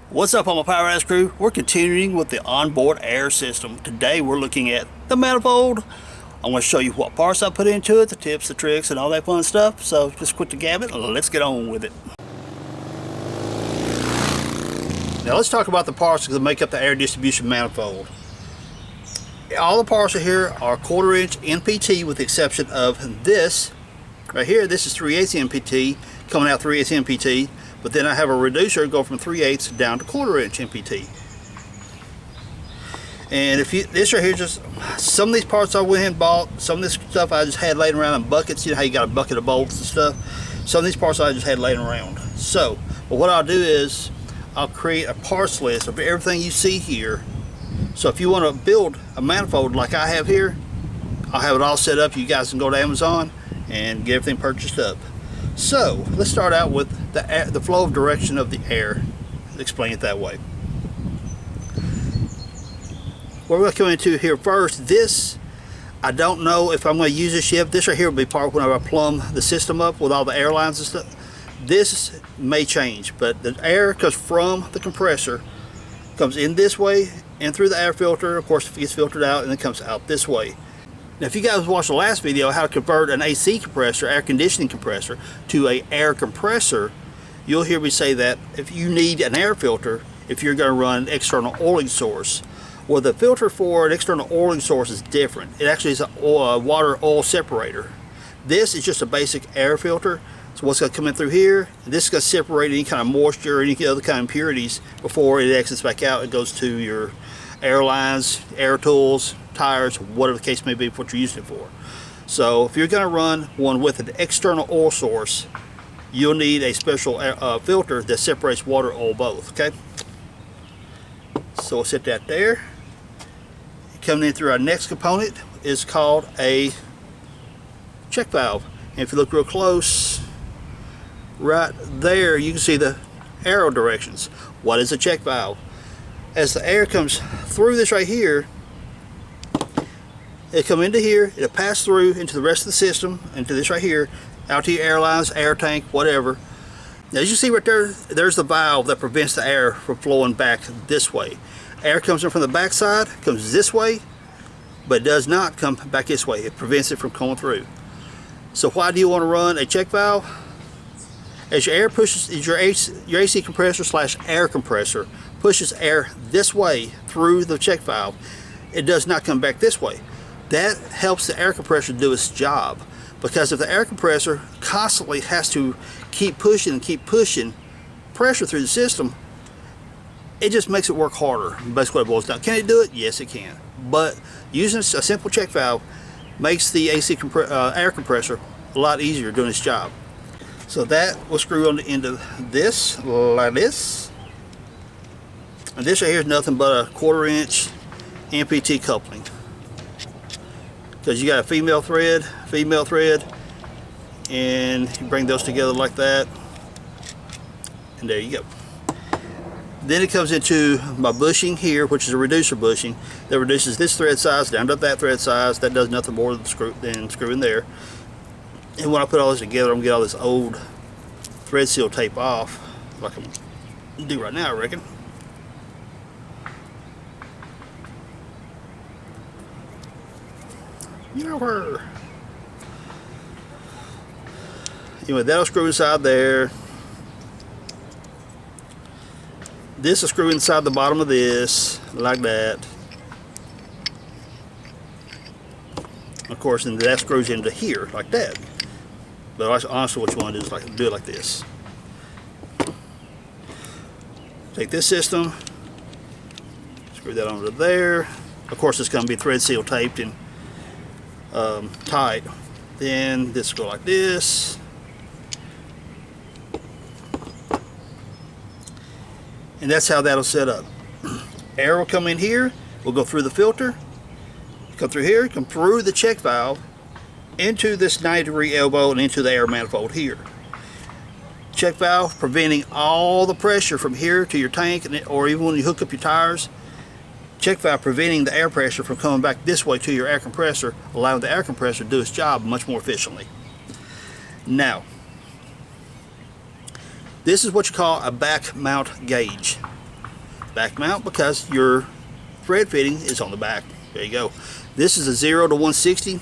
What's up, all my Power crew? We're continuing with the onboard air system. Today we're looking at the manifold. I'm going to show you what parts I put into it, the tips, the tricks, and all that fun stuff. So just quit the gabbing and let's get on with it. Now let's talk about the parts that make up the air distribution manifold. All the parts here are 1/4 inch NPT with the exception of this right here. This is 3/8 NPT coming out 3/8 NPT. But then I have a reducer go from 3/8 down to 1/4 inch NPT. And if you, this right here, just some of these parts I went ahead and bought. Some of this stuff I just had laying around in buckets. You know how you got a bucket of bolts and stuff. Some of these parts I just had laying around. So, but what I'll do is I'll create a parts list of everything you see here. So if you want to build a manifold like I have here, I'll have it all set up. You guys can go to Amazon and get everything purchased up. So let's start out with the flow of direction of the air. Explain it that way. What we're going to come into here first, this, I don't know if I'm going to use this yet. This right here will be part whenever I plumb the system up with all the air lines and stuff. This may change, but the air comes from the compressor, comes in this way and through the air filter. Of course, it gets filtered out and it comes out this way. Now, if you guys watched the last video, how to convert an AC compressor, air conditioning compressor, to an air compressor, you'll hear me say that if you need an air filter, if you're going to run an external oiling source. Well, the filter for an external oiling source is different. It actually is a water oil separator. This is just a basic air filter. So what's going to come in through here, and this is going to separate any kind of moisture or any other kind of impurities before it exits back out. It goes to your airlines, air tools, tires, whatever the case may be, what you're using it for. So if you're going to run one with an external oil source, you'll need a special filter that separates water, oil, both. Okay, so we'll set that there. Coming in through our next component is called a check valve, and if you look real close right there, you can see the arrow directions. What is a check valve? As the air comes through this right here, it'll come into here, it'll pass through into the rest of the system, into this right here, out to your airlines, air tank, whatever. Now, as you see right there, there's the valve that prevents the air from flowing back this way. Air comes in from the back side, comes this way, but does not come back this way. It prevents it from coming through. So why do you want to run a check valve? As your air pushes, your AC compressor slash air compressor pushes air this way through the check valve, it does not come back this way. That helps the air compressor do its job, because if the air compressor constantly has to keep pushing and keep pushing pressure through the system, it just makes it work harder. Basically what it boils down. Can it do it? Yes, it can. But using a simple check valve makes the AC air compressor a lot easier doing its job. So that will screw on the end of this like this. And this right here is nothing but a 1/4 inch NPT coupling. Because you got a female thread, and you bring those together like that. And there you go. Then it comes into my bushing here, which is a reducer bushing that reduces this thread size down to that thread size. That does nothing more than screw in there. And when I put all this together, I'm going to get all this old thread seal tape off, like I'm going to do right now, I reckon. Anyway, that'll screw inside there. This will screw inside the bottom of this, like that. Of course, and that screws into here, like that. But honestly, what you want to do is do it like this. Take this system, screw that onto there. Of course, it's going to be thread seal taped and tight. Then this will go like this. And that's how that'll set up. Air will come in here, we'll go through the filter, come through here, come through the check valve, into this 90-degree elbow and into the air manifold here. Check valve preventing all the pressure from here to your tank, or even when you hook up your tires. Check valve preventing the air pressure from coming back this way to your air compressor, allowing the air compressor to do its job much more efficiently. Now, this is what you call a back mount gauge. back mount because your thread fitting is on the back. There you go. This is a 0 to 160.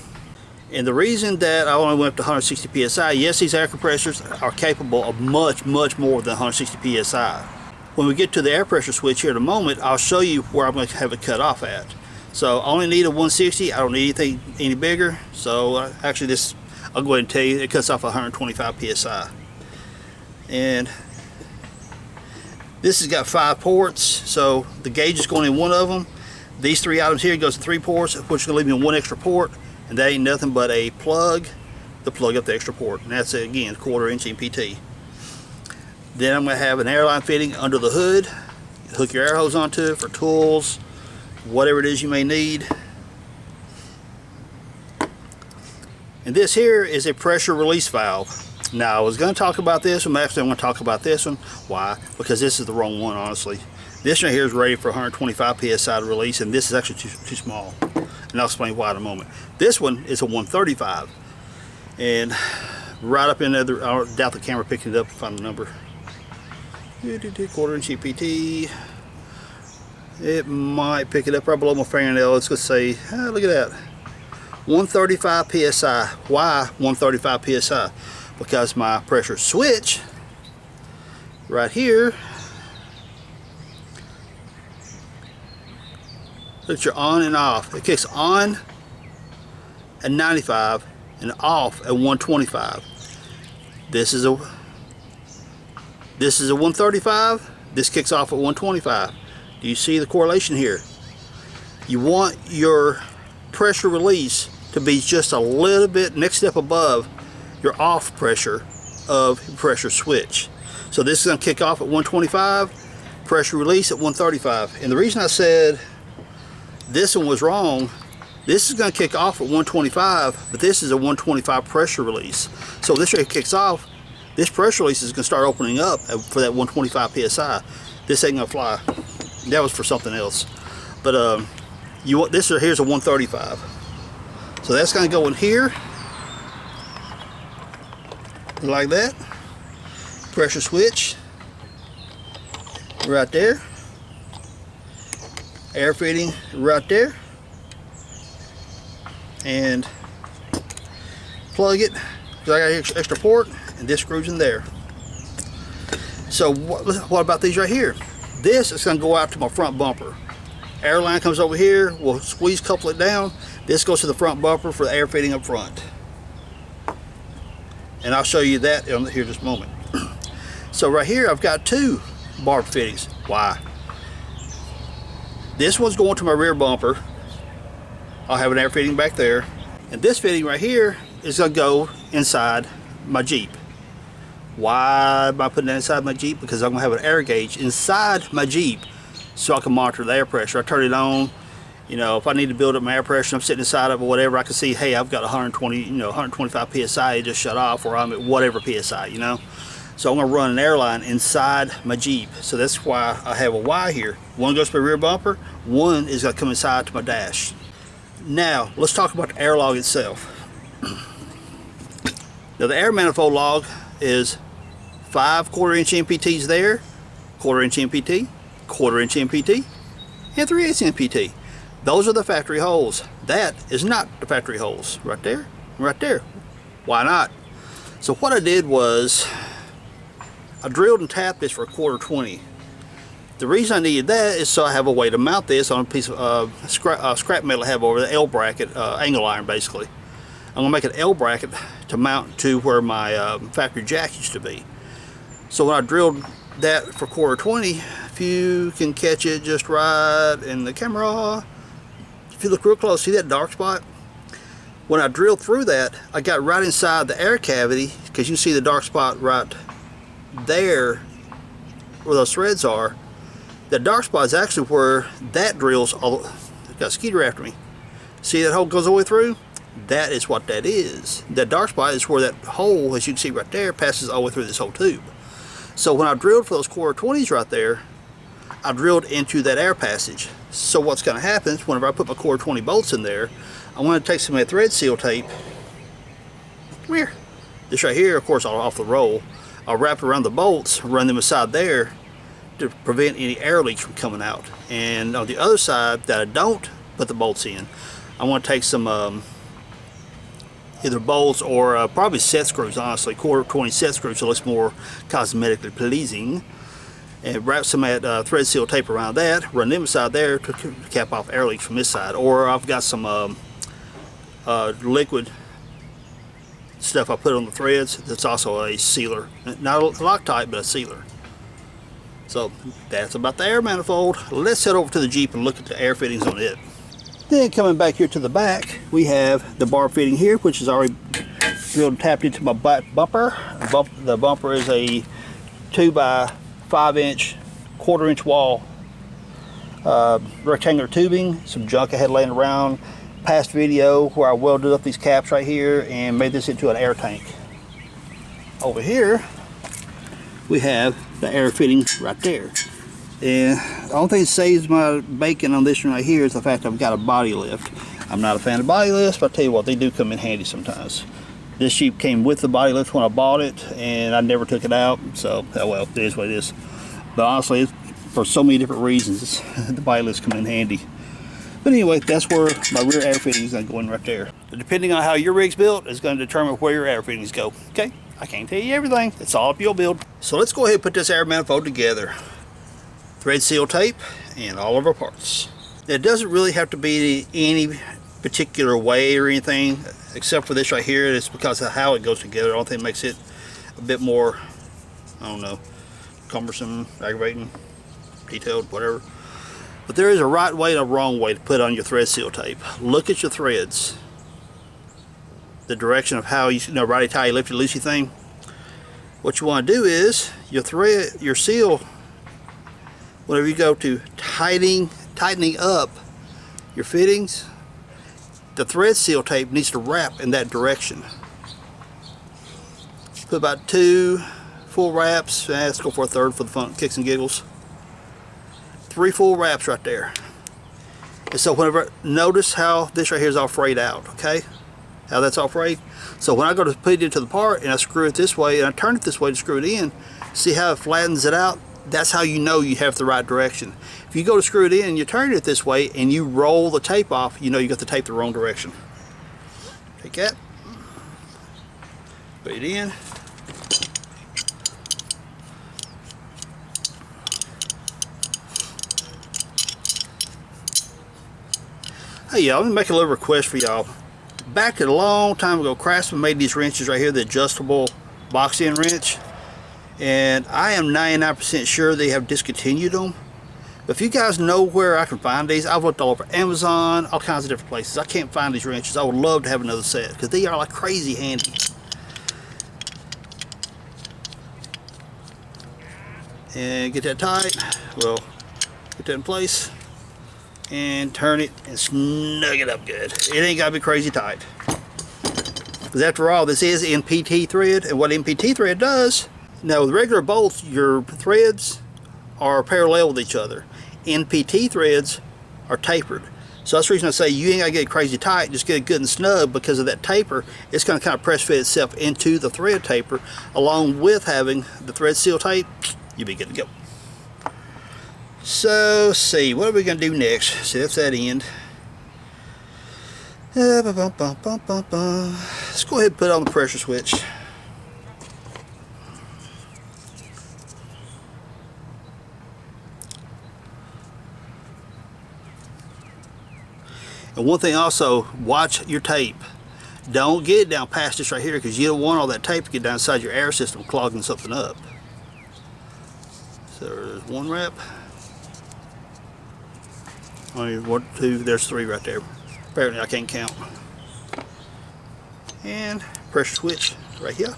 And the reason that I only went up to 160 psi, yes, these air compressors are capable of much more than 160 psi. When we get to the air pressure switch here in a moment, I'll show you where I'm going to have it cut off at. So I only need a 160. I don't need anything any bigger. So actually this, I'll go ahead and tell you, it cuts off 125 psi. And this has got 5 ports, so the gauge is going in one of them. These 3 items here goes to 3 ports, which is going to leave me 1 extra port, and that ain't nothing but a plug to plug up the extra port, and that's again 1/4 inch MPT. Then I'm going to have an airline fitting under the hood. Hook your air hose onto it for tools, whatever it is you may need. And this here is a pressure release valve. Now I was going to talk about this one, actually I'm going to talk about this one. Why? Because this is the wrong one, honestly. This one here is rated for 125 psi to release, and this is actually too small. And I'll explain why in a moment. This one is a 135. And right up in there, I doubt the camera picking it up to find the number. 1/4 inch EPT. It might pick it up right below my fingernail. It's going to say, oh, look at that. 135 psi. Why 135 psi? Because my pressure switch right here, look at your on and off. It kicks on at 95 and off at 125. This is a 135. This kicks off at 125. Do you see the correlation here? You want your pressure release to be just a little bit next step above your off pressure of your pressure switch. So this is going to kick off at 125, pressure release at 135. And the reason I said this one was wrong, this is going to kick off at 125, but this is a 125 pressure release. So this right kicks off, this pressure release is going to start opening up for that 125 psi. This ain't going to fly. That was for something else. But you want this, here's a 135. So that's going to go in here like that. Pressure switch right there. Air fitting right there. And plug it, because I got an extra port, and this screws in there. So what about these right here? This is going to go out to my front bumper. Airline comes over here, we'll squeeze couple it down. This goes to the front bumper for the air fitting up front. And I'll show you that here in just a moment. So right here I've got 2 barb fittings. Why? This one's going to my rear bumper. I'll have an air fitting back there. And this fitting right here is going to go inside my Jeep. Why am I putting that inside my Jeep? Because I'm going to have an air gauge inside my Jeep so I can monitor the air pressure. I turn it on. You know, if I need to build up my air pressure, I'm sitting inside of it or whatever, I can see, hey, I've got 125 psi, it just shut off, or I'm at whatever psi, you know. So I'm going to run an airline inside my Jeep. So that's why I have a Y here. One goes to my rear bumper, one is going to come inside to my dash. Now, let's talk about the air log itself. Now, the air manifold log is 5 1/4 inch MPTs there, 1/4 inch MPT, 1/4 inch MPT, and 3/8 MPT. Those are the factory holes. That is not the factory holes. Right there, right there. Why not? So what I did was, I drilled and tapped this for a 1/4 20. The reason I needed that is so I have a way to mount this on a piece of scrap metal I have over the L bracket, angle iron basically. I'm going to make an L bracket to mount to where my factory jack used to be. So when I drilled that for 1/4 20, if you can catch it just right in the camera, if you look real close, see that dark spot? When I drilled through that, I got right inside the air cavity, because you can see the dark spot right there where those threads are. That dark spot is actually where that drills all. Got a skeeter after me. See that hole goes all the way through? That is what that is. That dark spot is where that hole, as you can see right there, passes all the way through this whole tube. So when I drilled for those 1/4 20s right there, I drilled into that air passage. So what's going to happen is whenever I put my 1/4 20 bolts in there, I'm going to take some of that thread seal tape. Come here. This right here, of course, off the roll. I'll wrap it around the bolts, run them inside there, to prevent any air leaks from coming out. And on the other side that I don't put the bolts in, I want to take some either bolts or probably set screws, honestly, quarter 20 set screws, so it looks more cosmetically pleasing, and wrap some of that thread seal tape around that, run them inside there to cap off air leaks from this side. Or I've got some liquid stuff I put on the threads that's also a sealer, not a Loctite but a sealer. So that's about the air manifold. Let's head over to the Jeep and look at the air fittings on it. Then coming back here to the back, we have the bar fitting here, which is already drilled and tapped into my back bumper. The bumper is a 2 by 5 inch, 1/4 inch wall rectangular tubing. Some junk I had laying around. Past video where I welded up these caps right here and made this into an air tank. Over here we have the air fitting right there. And the only thing that saves my bacon on this one right here is the fact I've got a body lift. I'm not a fan of body lifts, but I tell you what, they do come in handy sometimes. This Jeep came with the body lift when I bought it, and I never took it out, so oh well, it is what it is. But honestly, it's, for so many different reasons, the body lifts come in handy. But anyway, that's where my rear air fitting is going to go in right there. Depending on how your rig's built is going to determine where your air fittings go. Okay, I can't tell you everything. It's all up your build. So let's go ahead and put this air manifold together. Thread seal tape and all of our parts. It doesn't really have to be any particular way or anything, except for this right here. It's because of how it goes together. I don't think it makes it a bit more, I don't know, cumbersome, aggravating, detailed, whatever. But there is a right way and a wrong way to put on your thread seal tape. Look at your threads. The direction of how you know, righty tighty, lefty loosey thing. What you want to do is your seal, whenever you go to tightening up your fittings, the thread seal tape needs to wrap in that direction. Put about 2 full wraps. Let's go for a third for the fun, kicks and giggles. 3 full wraps right there. And so whenever, notice how this right here is all frayed out, okay? How that's all frayed. So when I go to put it into the part and I screw it this way and I turn it this way to screw it in, see how it flattens it out? That's how you know you have the right direction. If you go to screw it in and you turn it this way and you roll the tape off, you know you got the tape the wrong direction. Take that, put it in. Hey y'all, let me make a little request for y'all. Back a long time ago, Craftsman made these wrenches right here, the adjustable box end wrench. And I am 99% sure they have discontinued them. But if you guys know where I can find these, I've looked all over Amazon, all kinds of different places. I can't find these wrenches. I would love to have another set because they are like crazy handy. And get that tight. Well, get that in place. And turn it and snug it up good. It ain't got to be crazy tight. Because after all, this is NPT thread. And what NPT thread does, now with regular bolts, your threads are parallel with each other. NPT threads are tapered. So that's the reason I say you ain't got to get it crazy tight, just get it good and snug because of that taper. It's going to kind of press fit itself into the thread taper along with having the thread seal tape. You'll be good to go. So, see, what are we going to do next? See, that's that end. Let's go ahead and put on the pressure switch. And one thing also, watch your tape. Don't get it down past this right here because you don't want all that tape to get down inside your air system clogging something up. So there's 1 wrap. Only 1, 2, there's 3 right there. Apparently I can't count. And pressure switch right here.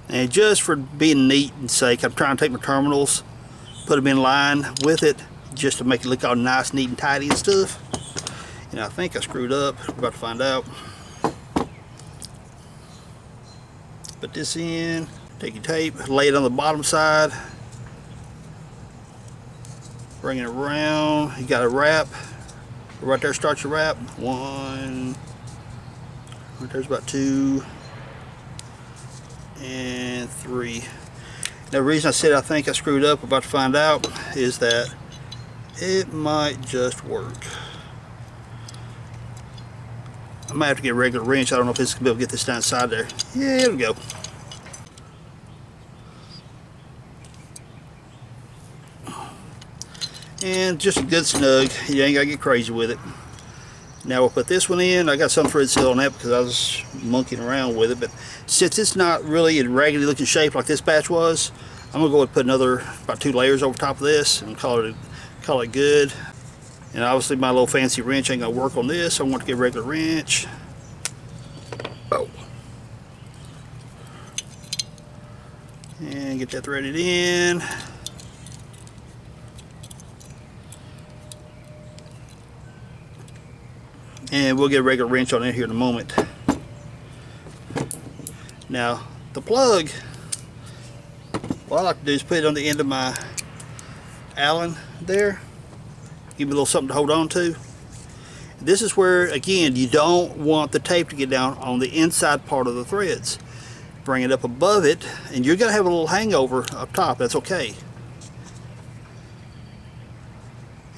And just for being neat and sake, I'm trying to take my terminals, put them in line with it, just to make it look all nice, neat, and tidy and stuff. And I think I screwed up. We're about to find out. Put this in, take your tape, lay it on the bottom side, bring it around. You got a wrap. Right there starts your wrap. 1, right there's about 2, and 3. Now the reason I said I think I screwed up, about to find out, is that it might just work. I might have to get a regular wrench. I don't know if it's going to be able to get this down inside there. Yeah, it'll go. And just a good snug. You ain't got to get crazy with it. Now we'll put this one in. I got some thread seal on that because I was monkeying around with it. But since it's not really in raggedy looking shape like this batch was, I'm going to go and put another about 2 layers over top of this and call it good. And obviously my little fancy wrench ain't going to work on this. So I want to get a regular wrench. Oh. And get that threaded in. And we'll get a regular wrench on it here in a moment. Now, the plug, what I like to do is put it on the end of my Allen there. Give me a little something to hold on to. This is where, again, you don't want the tape to get down on the inside part of the threads. Bring it up above it, and you're going to have a little hangover up top. That's okay.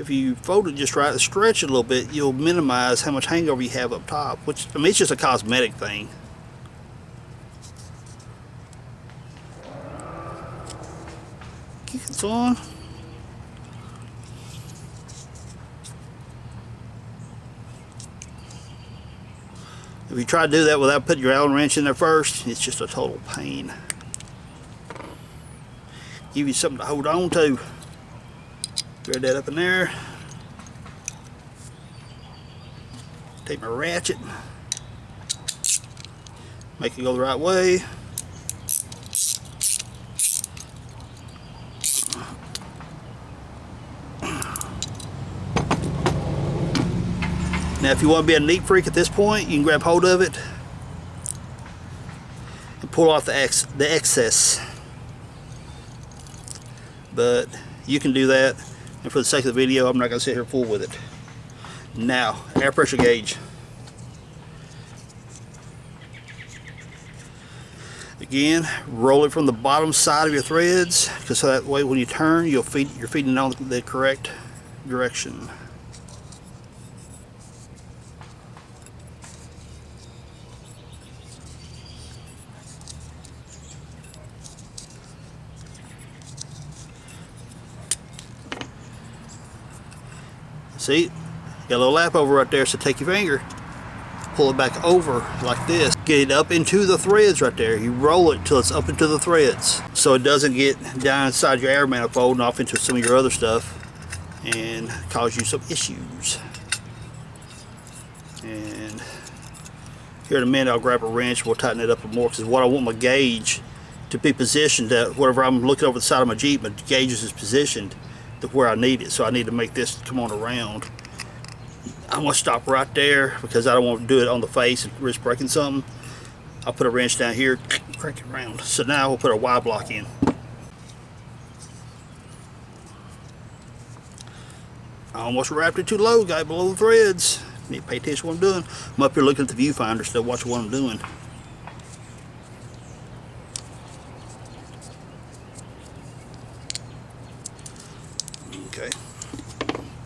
If you fold it just right and stretch it a little bit, you'll minimize how much hangover you have up top, which, I mean, it's just a cosmetic thing. Kick it on. If you try to do that without putting your Allen wrench in there first, it's just a total pain. Give you something to hold on to. Thread that up in there. Take my ratchet. Make it go the right way. Now if you want to be a neat freak at this point, you can grab hold of it and pull off the excess. But you can do that. And for the sake of the video, I'm not going to sit here and fool with it. Now, air pressure gauge. Again, roll it from the bottom side of your threads, because so that way when you turn, you're feeding it on the correct direction. See, got a little lap over right there, so take your finger, pull it back over like this, get it up into the threads right there. You roll it till it's up into the threads, so it doesn't get down inside your air manifold and off into some of your other stuff and cause you some issues. And here in a minute I'll grab a wrench, we'll tighten it up a more, because what I want my gauge to be positioned at, whatever I'm looking over the side of my Jeep, my gauge is positioned to where I need it, so I need to make this come on around. I'm going to stop right there because I don't want to do it on the face and risk breaking something. I'll put a wrench down here, crank it around. So now we'll put a Y block in. I almost wrapped it too low, got it below the threads. Need to pay attention to what I'm doing. I'm up here looking at the viewfinder, still watching what I'm doing. Okay.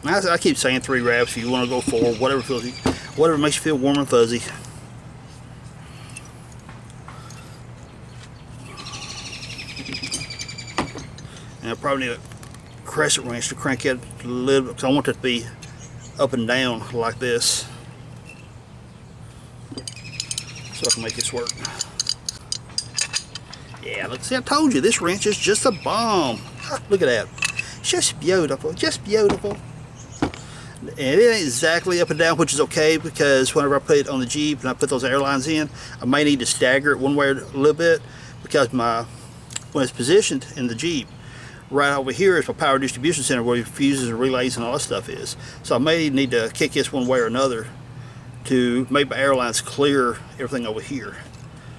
Now, I keep saying 3 wraps. If you want to go 4, whatever makes you feel warm and fuzzy. And I probably need a crescent wrench to crank it a little bit, because I want it to be up and down like this, so I can make this work. Yeah, look, see, I told you this wrench is just a bomb. Look at that. Just beautiful, just beautiful. And it ain't exactly up and down, which is okay, because whenever I put it on the Jeep and I put those airlines in, I may need to stagger it one way a little bit, because when it's positioned in the Jeep, right over here is my power distribution center where your fuses and relays and all that stuff is. So I may need to kick this one way or another to make my airlines clear everything over here.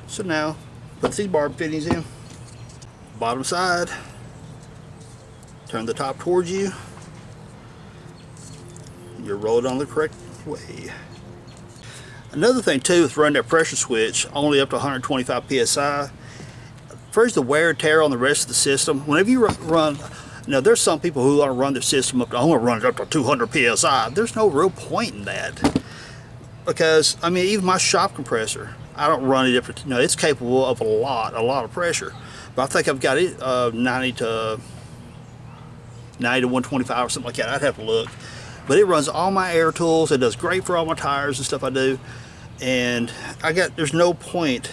So now Put these barb fittings in. Bottom side. Turn the top towards you. You're rolling on the correct way. Another thing too with running that pressure switch only up to 125 psi. First, the wear and tear on the rest of the system. Whenever you run, now there's some people who want to run their system up to, I want to run it up to 200 psi. There's no real point in that, because I mean, even my shop compressor, I don't run it up to, it's capable of a lot of pressure, but I think I've got it 90 to 125 or something like that. I'd have to look, but it runs all my air tools. It does great for all my tires and stuff I do, and there's no point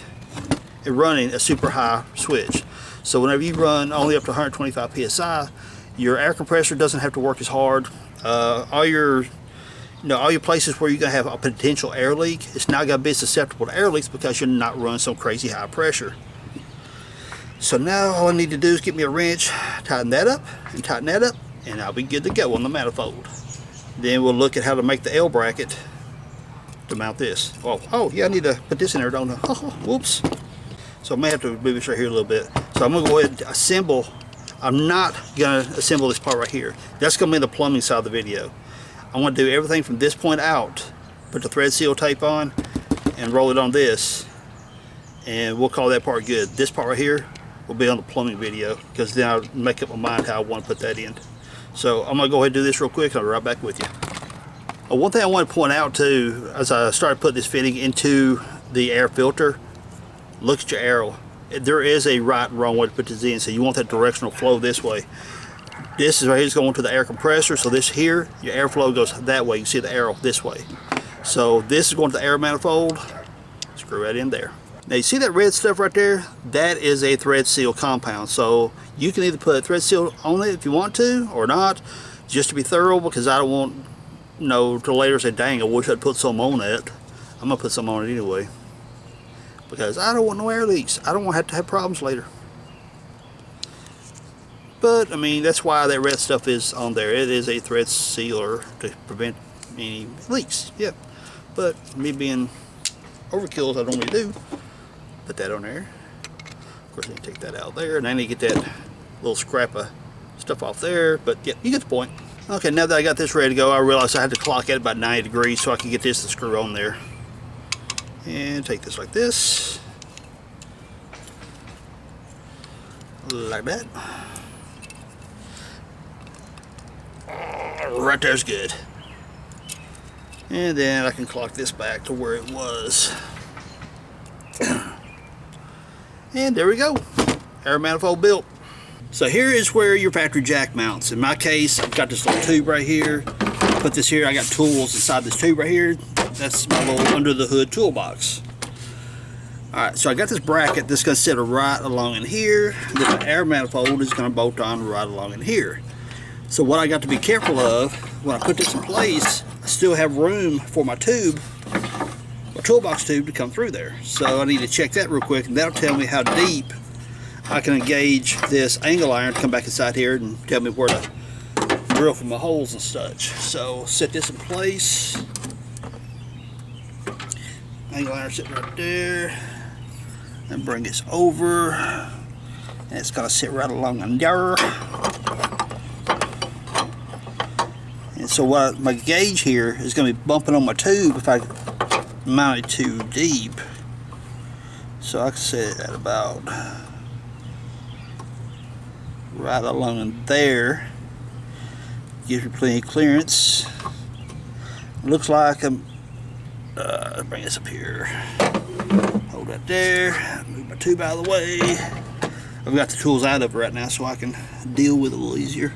in running a super high switch. So whenever you run only up to 125 psi, your air compressor doesn't have to work as hard. All your places where you're gonna have a potential air leak, it's not gonna be susceptible to air leaks because you're not running some crazy high pressure. So now all I need to do is get me a wrench, tighten that up, and I'll be good to go on the manifold. Then we'll look at how to make the L bracket to mount this. Oh yeah, I need to put this in there, don't I? Oh, whoops. So I may have to move this right here a little bit. So I'm gonna go ahead and assemble. I'm not gonna assemble this part right here. That's gonna be the plumbing side of the video. I want to do everything from this point out, put the thread seal tape on, and roll it on this, and we'll call that part good. This part right here will be on the plumbing video, because then I'll make up my mind how I want to put that in. So I'm gonna go ahead and do this real quick, and I'll be right back with you. One thing I want to point out too, as I started putting this fitting into the air filter, look at your arrow. There is a right and wrong way to put this in, so you want that directional flow this way. This is right here is going to the air compressor, so this here, your airflow goes that way. You see the arrow this way. So this is going to the air manifold. Screw right in there. Now you see that red stuff right there? That is a thread seal compound. So you can either put thread seal on it if you want to or not, just to be thorough, because I don't want, to later say, dang, I wish I'd put some on it. I'm gonna put some on it anyway, because I don't want no air leaks. I don't want to have problems later. But I mean, that's why that red stuff is on there. It is a thread sealer to prevent any leaks. Yeah. But me being overkill as I normally do, put that on there. Of course, I need to take that out there, and I need to get that little scrap of stuff off there. But yeah, you get the point. Okay, now that I got this ready to go, I realized I had to clock at about 90 degrees so I can get this to screw on there. And take this like this. Like that. Right there's good. And then I can clock this back to where it was. And there we go. Air manifold built. So here is where your factory jack mounts. In my case, I've got this little tube right here. Put this here. I got tools inside this tube right here. That's my little under the hood toolbox. Alright, so I got this bracket that's going to sit right along in here. Then the air manifold is going to bolt on right along in here. So what I got to be careful of, when I put this in place, I still have room for my tube, my toolbox tube, to come through there. So I need to check that real quick, and that'll tell me how deep I can engage this angle iron to come back inside here and tell me where to drill for my holes and such. So set this in place. Angle iron sitting right there. And bring this over. And it's going to sit right along in there. And so what my gauge here is going to be bumping on my tube if I mount it too deep. So I can set it at about right along in there. Gives me plenty of clearance. Looks like I'm bring this up here. Hold that there. Move my tube out of the way. I've got the tools out of it right now so I can deal with it a little easier.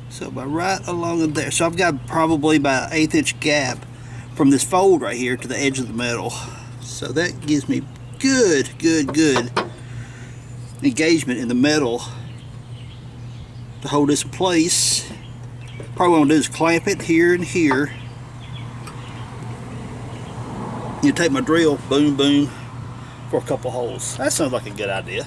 So by right along in there. So I've got probably about an 1/8 inch gap from this fold right here to the edge of the metal. So that gives me good engagement in the metal to hold this in place. Probably what I'm gonna do is clamp it here and here. You take my drill, boom, boom, for a couple holes. That sounds like a good idea.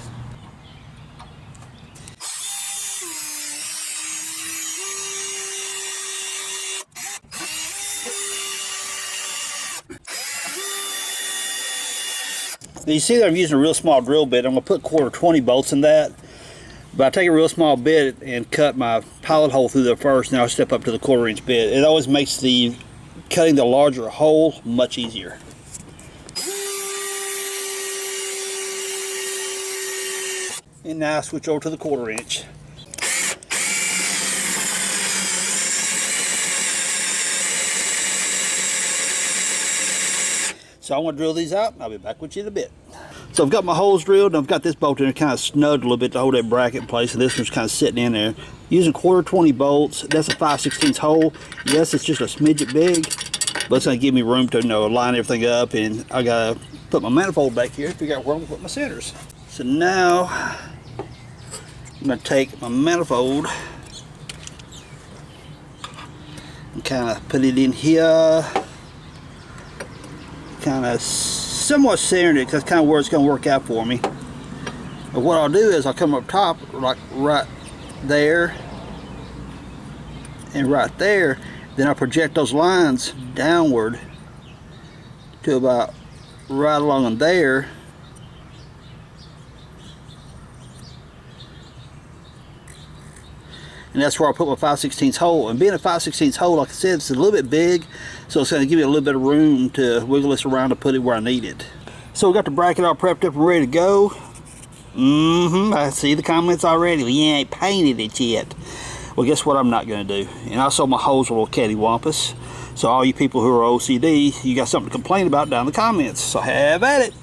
You see that I'm using a real small drill bit. I'm going to put 1/4 bolts in that. But I take a real small bit and cut my pilot hole through there first, and then I'll step up to the 1/4 bit. It always makes the cutting the larger hole much easier. And now I switch over to the 1/4. So I'm going to drill these out, and I'll be back with you in a bit. So I've got my holes drilled, and I've got this bolt in there kind of snugged a little bit to hold that bracket in place, and this one's kind of sitting in there. Using 1/4 bolts, that's a 5/16 hole. Yes, it's just a smidget big, but it's going to give me room to, you know, line everything up, and I got to put my manifold back here to figure out where I'm going to put my centers. So now I'm going to take my manifold and kind of put it in here, kind of somewhat centered it, because that's kind of where it's going to work out for me. But what I'll do is I'll come up top, like right there and right there, then I'll project those lines downward to about right along in there. And that's where I'll put my 5/16 hole. And being a 5/16 hole, like I said, it's a little bit big, so it's going to give me a little bit of room to wiggle this around to put it where I need it. So we got the bracket all prepped up and ready to go. I see the comments already. Well, you ain't painted it yet. Well, guess what I'm not going to do? And also my holes are a little cattywampus. So all you people who are OCD, you got something to complain about down in the comments. So have at it.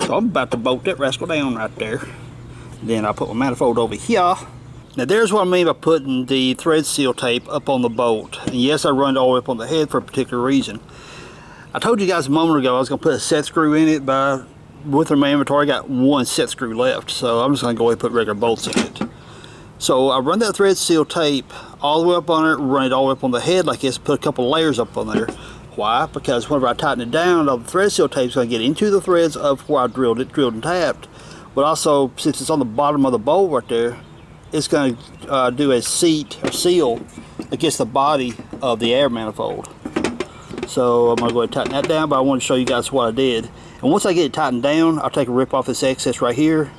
So I'm about to bolt that rascal down right there. Then I'll put my manifold over here. Now there's what I mean by putting the thread seal tape up on the bolt. And yes, I run it all the way up on the head for a particular reason. I told you guys a moment ago I was going to put a set screw in it, but with my inventory I got one set screw left. So I'm just going to go ahead and put regular bolts in it. So I run that thread seal tape all the way up on it, run it all the way up on the head like this, put a couple layers up on there. Why? Because whenever I tighten it down, all the thread seal tape is going to get into the threads of where I drilled and tapped. But also, since it's on the bottom of the bolt right there, it's going to do a seat or seal against the body of the air manifold. So I'm going to go ahead and tighten that down, but I want to show you guys what I did. And once I get it tightened down, I'll take a rip off this excess right here,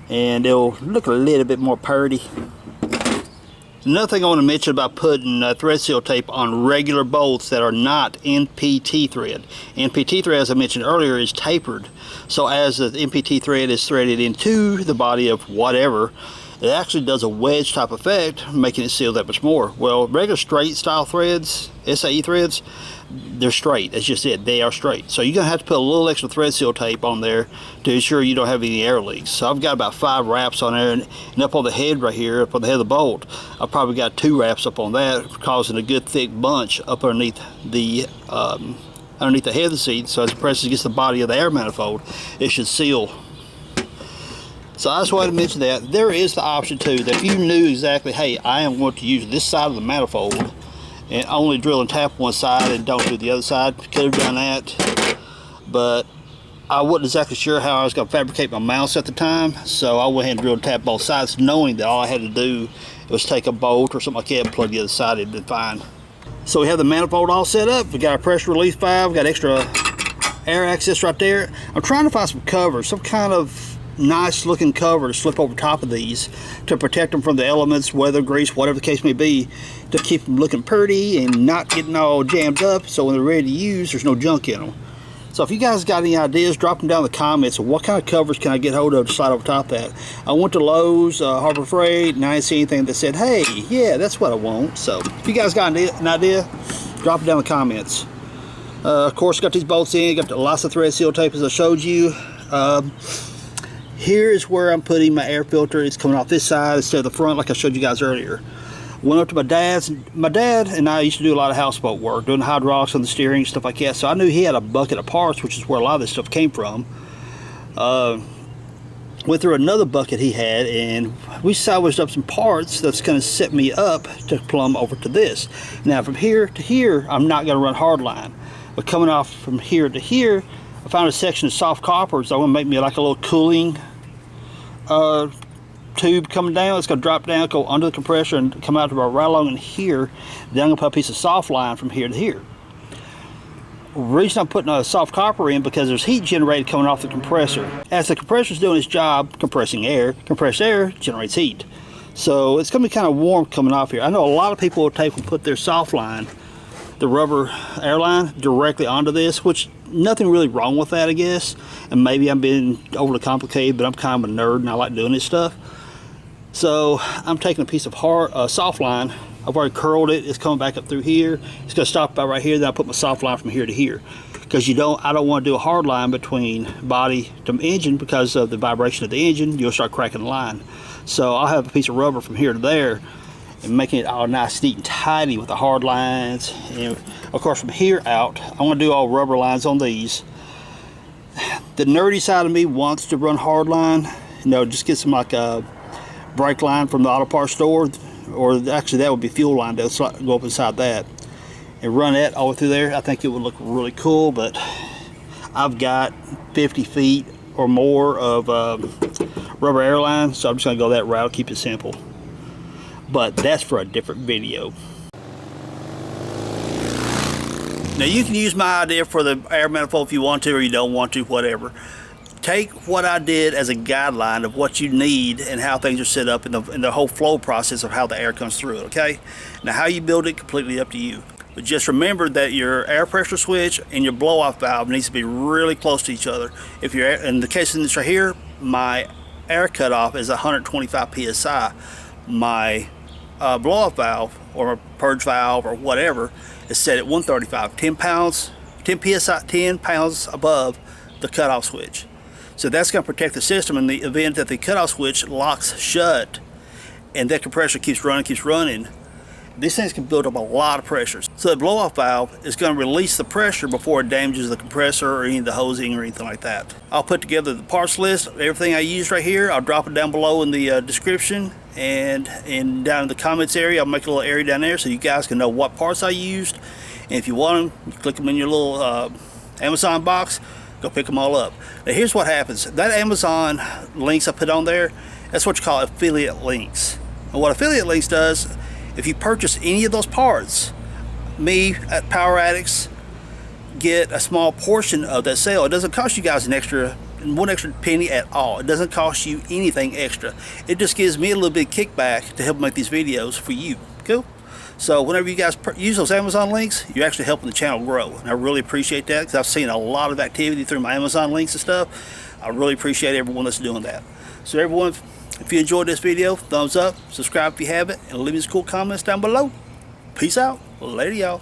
and it'll look a little bit more purty. Another thing I want to mention about putting thread seal tape on regular bolts that are not NPT thread. NPT thread, as I mentioned earlier, is tapered. So as the NPT thread is threaded into the body of whatever, it actually does a wedge type effect, making it seal that much more. Well, regular straight style threads, SAE threads, they're straight. That's just it. They are straight. So you're going to have to put a little extra thread seal tape on there to ensure you don't have any air leaks. So I've got about 5 wraps on there, and up on the head right here, up on the head of the bolt, I've probably got 2 wraps up on that, causing a good thick bunch up underneath the head of the seat. So as it presses against the body of the air manifold, it should seal. So I just wanted to mention that. There is the option too, that if you knew exactly, hey, I am going to use this side of the manifold and only drill and tap one side and don't do the other side, could have done that. But I wasn't exactly sure how I was going to fabricate my mouse at the time, so I went ahead and drilled and tapped both sides, knowing that all I had to do was take a bolt or something like that and plug the other side. It'd been fine. So we have the manifold all set up. We got our pressure release valve, we got extra air access right there. I'm trying to find some cover, some kind of nice looking cover to slip over top of these to protect them from the elements, weather, grease, whatever the case may be, to keep them looking pretty and not getting all jammed up, so when they're ready to use, there's no junk in them. So if you guys got any ideas, drop them down in the comments of what kind of covers can I get hold of to slide over top of that. I went to Lowe's, Harbor Freight, and I didn't see anything that said, hey, yeah, that's what I want. So if you guys got an idea, drop it down in the comments. Of course, got these bolts in, got lots of thread seal tape as I showed you. Here is where I'm putting my air filter. It's coming off this side instead of the front, like I showed you guys earlier. Went up to my dad's. My dad and I used to do a lot of houseboat work, doing hydraulics on the steering, stuff like that. So I knew he had a bucket of parts, which is where a lot of this stuff came from. Went through another bucket he had, and we salvaged up some parts that's going to set me up to plumb over to this. Now from here to here, I'm not going to run hardline, but coming off from here to here, I found a section of soft copper, so I'm going to make me like a little cooling tube coming down. It's going to drop down, go under the compressor, and come out to about right along in here. Then I'm going to put a piece of soft line from here to here. reason I'm putting a soft copper in, because there's heat generated coming off the compressor. As the compressor's doing its job, compressing air, compressed air generates heat. So it's gonna be kind of warm coming off here. I know a lot of people will put their soft line, the rubber airline, directly onto this, which nothing really wrong with that, I guess. And maybe I'm being overly complicated, but I'm kind of a nerd and I like doing this stuff. So I'm taking a piece of soft line. I've already curled it. It's coming back up through here. It's gonna stop about right here. Then I put my soft line from here to here, because I don't want to do a hard line between body to engine, because of the vibration of the engine. You'll start cracking the line. So I'll have a piece of rubber from here to there, and making it all nice, neat, and tidy with the hard lines. And of course, from here out, I want to do all rubber lines on these. The nerdy side of me wants to run hard line. You know, just get some like a brake line from the auto parts store, or actually that would be fuel line. They'll go up inside that and run that all the way through there. I think it would look really cool, but I've got 50 feet or more of rubber airline, so I'm just gonna go that route, keep it simple. But that's for a different video. Now you can use my idea for the air manifold if you want to, or you don't want to, whatever. Take what I did as a guideline of what you need and how things are set up in the whole flow process of how the air comes through, okay? Now how you build it, completely up to you. But just remember that your air pressure switch and your blow-off valve needs to be really close to each other. If you're, in the case of this right here, my air cutoff is 125 psi. My blow-off valve or purge valve or whatever is set at 135, 10 pounds above the cutoff switch. So that's going to protect the system in the event that the cutoff switch locks shut and that compressor keeps running. These things can build up a lot of pressure. So the blow-off valve is going to release the pressure before it damages the compressor or any of the hosing or anything like that. I'll put together the parts list of everything I used right here. I'll drop it down below in the description, and down in the comments area, I'll make a little area down there so you guys can know what parts I used. And if you want them, you click them in your little Amazon box, go pick them all up. Now here's what happens. That Amazon links I put on there, that's what you call affiliate links. And what affiliate links does, if you purchase any of those parts, me at Power Addicts get a small portion of that sale. It doesn't cost you guys one extra penny at all. It doesn't cost you anything extra. It just gives me a little bit of kickback to help make these videos for you. Cool? So whenever you guys use those Amazon links, you're actually helping the channel grow. And I really appreciate that, because I've seen a lot of activity through my Amazon links and stuff. I really appreciate everyone that's doing that. So everyone, if you enjoyed this video, thumbs up, subscribe if you haven't, and leave me some cool comments down below. Peace out. Later, y'all.